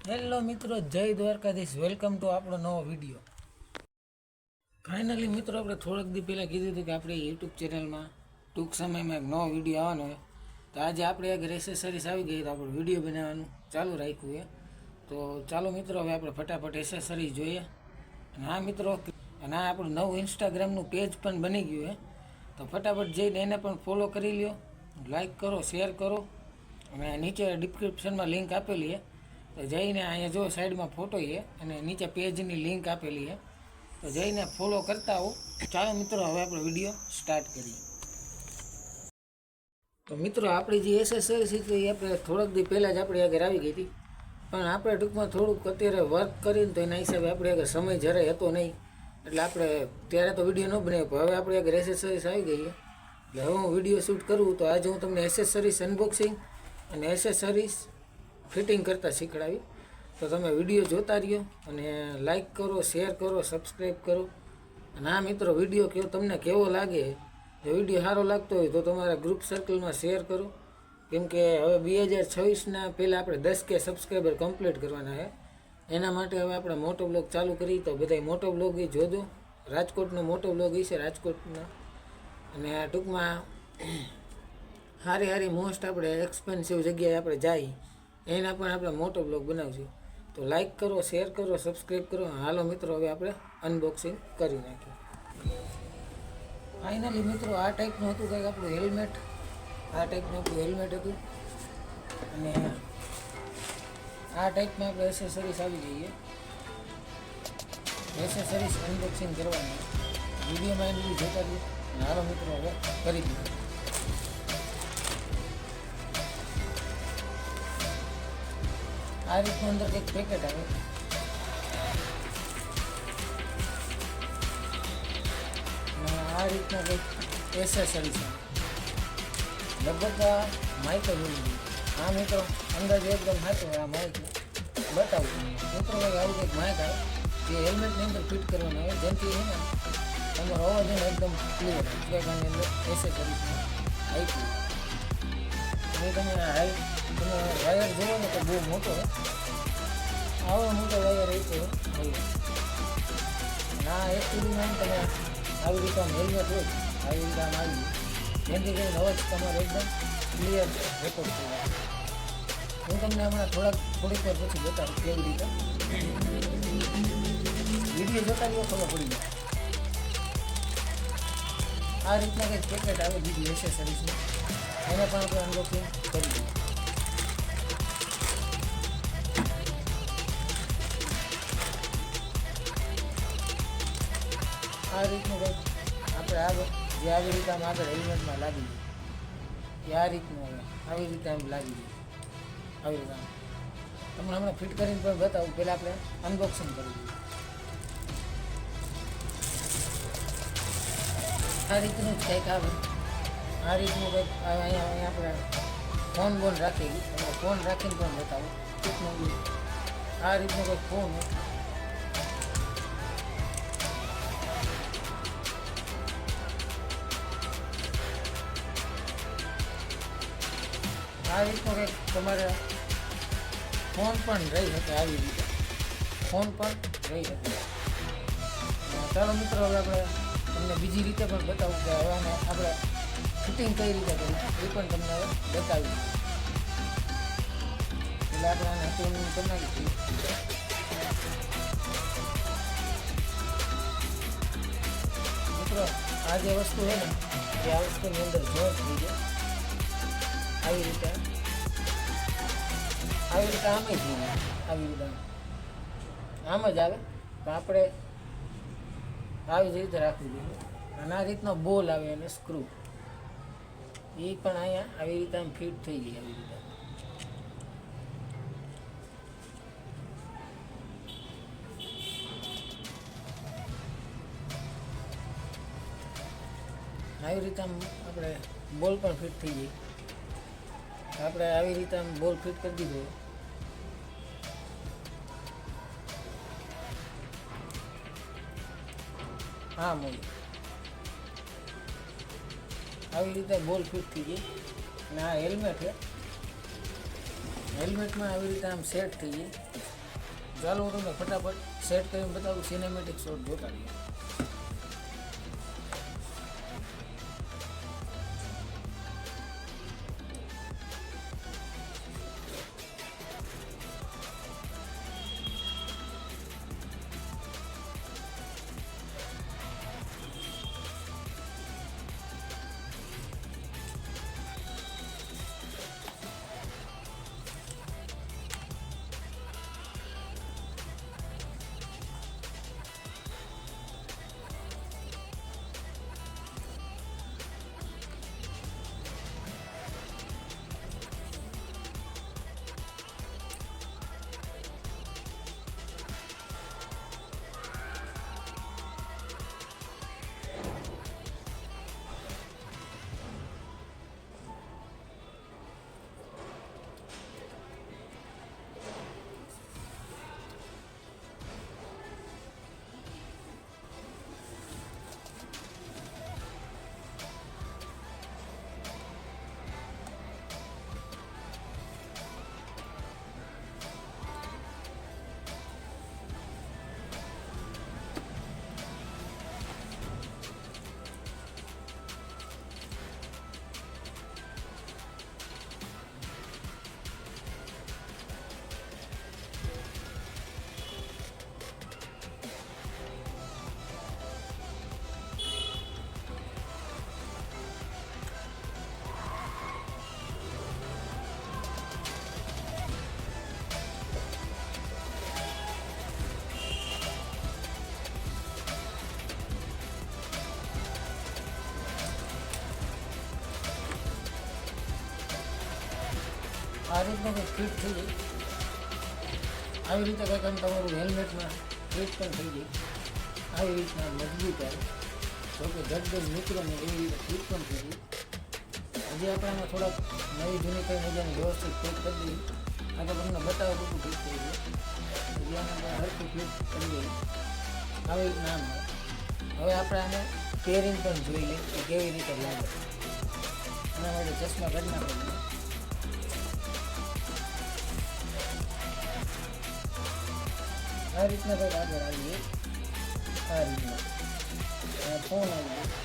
Hello મિત્રો, જય Dwarkadhish. Welcome to આપણો નવો વિડીયો. ફાઇનલી મિત્રો, આપણે થોડાક દી પહેલાં કીધું હતું કે આપણી યુટ્યુબ ચેનલમાં ટૂંક સમયમાં એક નવો વિડીયો આવવાનો હોય. તો આજે આપણે એક એસેસરીઝ આવી ગઈ તો આપણે વિડીયો બનાવવાનું ચાલુ રાખ્યું છે. તો ચાલો મિત્રો, હવે આપણે ફટાફટ એસેસરીઝ જોઈએ. અને હા મિત્રો, અને આ આપણું નવું ઇન્સ્ટાગ્રામનું પેજ પણ બની ગયું છે. તો ફટાફટ જઈને એને પણ ફોલો કરી લ્યો, લાઈક કરો, શેર કરો. અને નીચે ડિસ્ક્રિપ્શનમાં લિંક આપેલી છે. તો જઈને અહીંયા જો સાઈડમાં ફોટો છે અને નીચે પેજની લિંક આપેલી છે. તો જઈને ફોલો કરતા હો. ચાલો મિત્રો, હવે આપણે વિડીયો સ્ટાર્ટ કરીએ. તો મિત્રો, આપણી જે એસેસરીઝ હતી એ આપણે થોડાક દી પહેલાં જ આપણી આગળ આવી ગઈ હતી. પણ આપણે ટૂંકમાં થોડુંક અત્યારે વર્ક કરીને તો એના હિસાબે આપણે આગળ સમય જરાય હતો નહીં. એટલે આપણે ત્યારે તો વિડીયો ન બનાવ્યો. પણ હવે આપણી આગળ એસેસરીઝ આવી ગઈ છે. એટલે હવે હું વિડીયો શૂટ કરું તો આજે હું તમને એસેસરીઝ અનબોક્સિંગ અને એસેસરીઝ ફિટિંગ કરતાં શીખડાવી. તો તમે વિડીયો જોતા રહ્યો અને લાઈક કરો, શેર કરો, સબસ્ક્રાઈબ કરો. અને આ મિત્રો, વિડીયો તમને કેવો લાગે, જો વિડીયો સારો લાગતો હોય તો તમારા ગ્રુપ સર્કલમાં શેર કરો. કેમકે હવે 2026ના પહેલાં આપણે 10K સબસ્ક્રાઈબર કમ્પ્લીટ કરવાના છે. એના માટે હવે આપણે મોટો બ્લોગ ચાલુ કરી. તો બધા મોટો બ્લોગ એ જોજો. રાજકોટનો મોટો બ્લોગ એ છે, રાજકોટના. અને આ ટૂંકમાં સારી મોસ્ટ આપણે એક્સપેન્સિવ જગ્યાએ આપણે જાય એના પણ આપણે મોટો બ્લોગ બનાવશું. તો લાઈક કરો, શેર કરો, સબસ્ક્રાઈબ કરો. હાલો મિત્રો, હવે આપણે અનબોક્સિંગ કરી નાખીએ. ફાઇનલી મિત્રો, આ ટાઈપનું હતું કંઈક આપણું હેલ્મેટ. આ ટાઈપનું આપણું હેલ્મેટ હતું. અને આ ટાઈપમાં આપણે એસેસરીઝ આવી જઈએ. એસેસરીઝ અનબોક્સિંગ કરવાની વિડીયોમાં એનું જોતા રહીએ. હાલો મિત્રો, હવે કરી દઈએ. આ રીતનું અંદર એક પેકેટ આવે. આ રીતના કંઈક એસેસરી છે. લગભગ આ માઇક જ હોવી જોઈએ. આ મિત્રો અંદાજે એકદમ સાચું. આ માઇક બતાવું મિત્રો, આવું કંઈક માઇક આવે જે હેલ્મેટની અંદર ફિટ કરવાનું આવે, જેથી છે ને તમારો અવાજ એને એકદમ ક્લિયર એટલે આની અંદર એસેસરી આપ્યું. એ તમે વાયર જોવો ને તો બહુ મોટો હોય. આવો મોટો વાયર આપ્યો હોય. ના એકચુઅલીમાં તમે આવી રીતે આમ હેલ્મેટ હોય, આવી રીતે આમ આવી જેથી કરીને અવાજ તમારો એકદમ ક્લિયર રેકોર્ડ થઈ જાય. હું તમને હમણાં થોડીક વાર પછી બતાવું કેવી રીતે. વિડીયો જોતા રહ્યો, ખબર પડી જાય. આ રીતના કંઈક પેકેટ આવે બીજી એસેસરીઝની, એને પણ આપણે અનબોક્સિંગ કરી દઈએ. આ રીતનું કંઈક આપણે જે આવી રીતે આમ આગળ હેલ્મેટમાં લાગી જાય એ આ રીતનું આવે. આવી રીતે આમ લાગી જાય. આવી રીતે આમ તમને હમણાં ફિટ કરીને પણ બતાવું. પહેલાં આપણે અનબોક્સિંગ કરી દઈએ. આ રીતનું જ કંઈક આવે. આ રીતનું કંઈક અહીંયા આપણે ફોન રાખી ગયું. તમે ફોન રાખીને પણ બતાવો કેટલું. આ રીતનું કંઈક ફોન હોય. આ રીતનું કંઈક તમારે ફોન પણ રહી શકે. આવી રીતે ફોન પણ રહી શકે. ચાલો મિત્રો, હવે આપણે તમને બીજી રીતે પણ બતાવું કે હવે આપણે ફિટિંગ કઈ રીતે કરવું એ પણ તમને હવે બતાવી. એટલે આપણે આને ટૂન કરી નાખીશું. મિત્રો, આ જે વસ્તુ છે ને એ આ વસ્તુની અંદર જોઈન્ટ થઈ જાય. આવી રીતે આમ જ થઈ જાય. આવી રીતે આમ જ આવે. પણ આપણે આવી જ રીતે રાખવું જોઈએ. અને આ રીતનો બોલ આવે અને સ્ક્રૂ એ પણ અહીંયા આવી રીતે આમ ફિટ થઈ ગઈ. આવી રીતે આમ આપણે બોલ પણ ફિટ થઈ ગઈ. આપણે આવી રીતે આમ બોલ ફિટ કરી દીધો. હા મોલ આવી રીતે બોલ ફિટ થઈ ગઈ. અને આ હેલ્મેટ છે. હેલ્મેટમાં આવી રીતે આમ સેટ થઈ જાય. ચાલો હું તમને ફટાફટ સેટ કરીને બતાવું, સિનેમેટિક શોટ જોતા રહીએ. આ રીતના કંઈક ફિટ થઈ જાય, આવી રીતે કંઈક આમ તમારું હેલ્મેટમાં ફિટ પણ થઈ જાય, આવી રીતના મજબૂત આવે. જોકે જગદજ નીકળે ને એવી રીતે ફિટ પણ થઈ જાય. હજી આપણે આમાં થોડાક નવી જૂની કંઈ મજાને વ્યવસ્થિત ફિટ કરી દઈએ. આ તો તમને બતાવે બધું ફિટ થઈ ગયું, હજી આને આપણે હરખું ફિટ કરી દઈએ આવી રીતના આમ. હવે આપણે આને પહેરીને પણ જોઈ લઈએ કે કેવી રીતે લાગે. એના માટે ચશ્મા કરી નાખીએ. આ રીતના કંઈક આગળ આવીએ, આ રીતના ફોન આવી ગયો.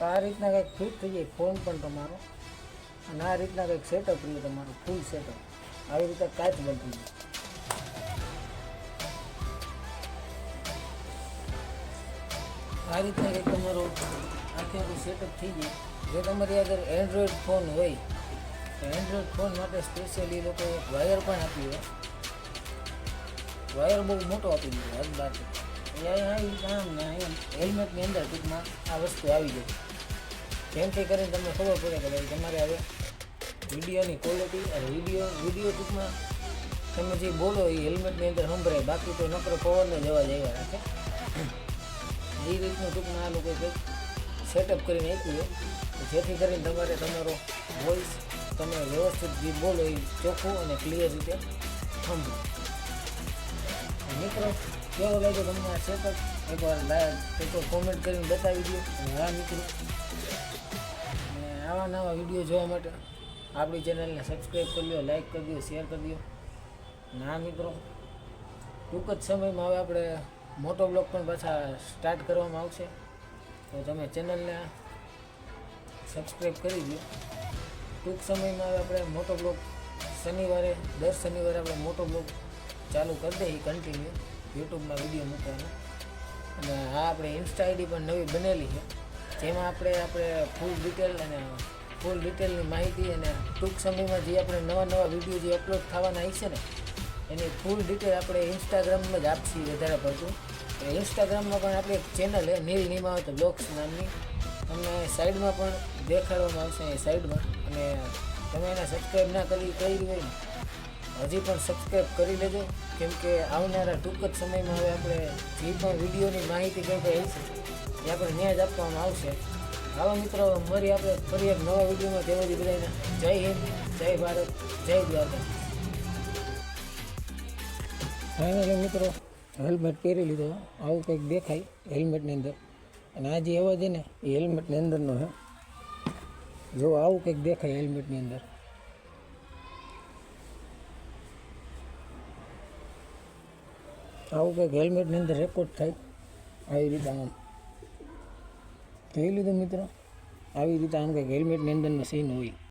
આ રીતના કંઈક ફિટ થઈ જાય ફોન પણ તમારો, અને આ રીતના કંઈક સેટઅપ રહ્યું તમારું ફૂલ સેટઅપ. આવી રીતે કાચ બનતું જાય. આ રીતના કંઈક તમારો આખે આખું સેટઅપ થઈ જાય. જો તમારી આગળ એન્ડ્રોઈડ ફોન હોય તો એન્ડ્રોઈડ ફોન માટે સ્પેશિયલી લોકોએ વાયર પણ આપ્યું હોય. વાયર બહુ મોટો આપી દીધો હદ બાર. આવી આમ ને અહીંયા હેલ્મેટની અંદર ટૂંકમાં આ વસ્તુ આવી ગઈ, જેમથી કરીને તમને ખબર પડે કે ભાઈ તમારે હવે વિડીયોની ક્વોલિટી અને વિડીયો ટૂંકમાં તમે જે બોલો એ હેલ્મેટની અંદર સંભળાય, બાકી તો નકરો પવનનો જવા જવા રાખે. એ રીતનું ટૂંકમાં આ લોકોએ કંઈક સેટઅપ કરીને આપ્યું હોય, જેથી કરીને તમારે તમારો વોઇસ તમે વ્યવસ્થિત જે બોલો એ ચોખ્ખું અને ક્લિયર રીતે સાંભળો. મિત્રો કેવો લાગ્યો તમને આ સેટઅપ? એકવાર એકવાર કોમેન્ટ કરીને બતાવી દો. હા મિત્રો, અને આવા નવા વિડીયો જોવા માટે આપણી ચેનલને સબસ્ક્રાઈબ કરી લો, લાઈક કરી દો, શેર કરી દો. ના મિત્રો, ટૂંક જ સમયમાં હવે આપણે મોટો બ્લોગ પણ પાછા સ્ટાર્ટ કરવામાં આવશે, તો તમે ચેનલને સબસ્ક્રાઈબ કરી દો. ટૂંક સમયમાં હવે આપણે મોટો બ્લોગ દર શનિવારે આપણે મોટો બ્લોગ ચાલુ કરી દઈએ કન્ટિન્યુ યુટ્યુબમાં વિડીયો મૂકવાનો. અને આ આપણે ઇન્સ્ટા આઈડી પણ નવી બનેલી છે, જેમાં આપણે ફૂલ ડિટેલની માહિતી અને ટૂંક સમયમાં જે આપણે નવા વિડીયો જે અપલોડ થવાના હશે ને એની ફૂલ ડિટેલ આપણે ઇન્સ્ટાગ્રામમાં જ આપશી વધારે પડતું. ઇન્સ્ટાગ્રામમાં પણ આપણી એક ચેનલ છે નીલ નિમાવત બ્લોગ્સ નામની, તમને સાઈડમાં પણ દેખાડવામાં આવશે એ સાઈડમાં. અને તમે એને સબસ્ક્રાઈબ ના કરી હોય ને હજી પણ સબસ્ક્રાઈબ કરી લેજો, કેમ કે આવનારા ટૂંક જ સમયમાં હવે આપણે જે પણ વિડીયોની માહિતી કંઈ કંઈ હશે એ આપણે ત્યાં જ આપવામાં આવશે. આવા મિત્રો મળી આપણે ફરી એક નવા વિડીયોમાં. ત્યાં સુધી બધાને જય હિન્દ, જય ભારત, જય દ્વારકા. ફાઇનલી મિત્રો હેલ્મેટ પહેરી લીધો. આવું કંઈક દેખાય હેલ્મેટની અંદર, અને આ જે અવાજ છે ને એ હેલ્મેટની અંદરનો છે. જો આવું કંઈક દેખાય હેલ્મેટની અંદર. આવું કંઈક હેલ્મેટની અંદર રેકોર્ડ થાય આવી રીતે. આમ જોઈ લીધું મિત્રો, આવી રીતે આમ કંઈક હેલ્મેટની અંદરનો સીન હોય.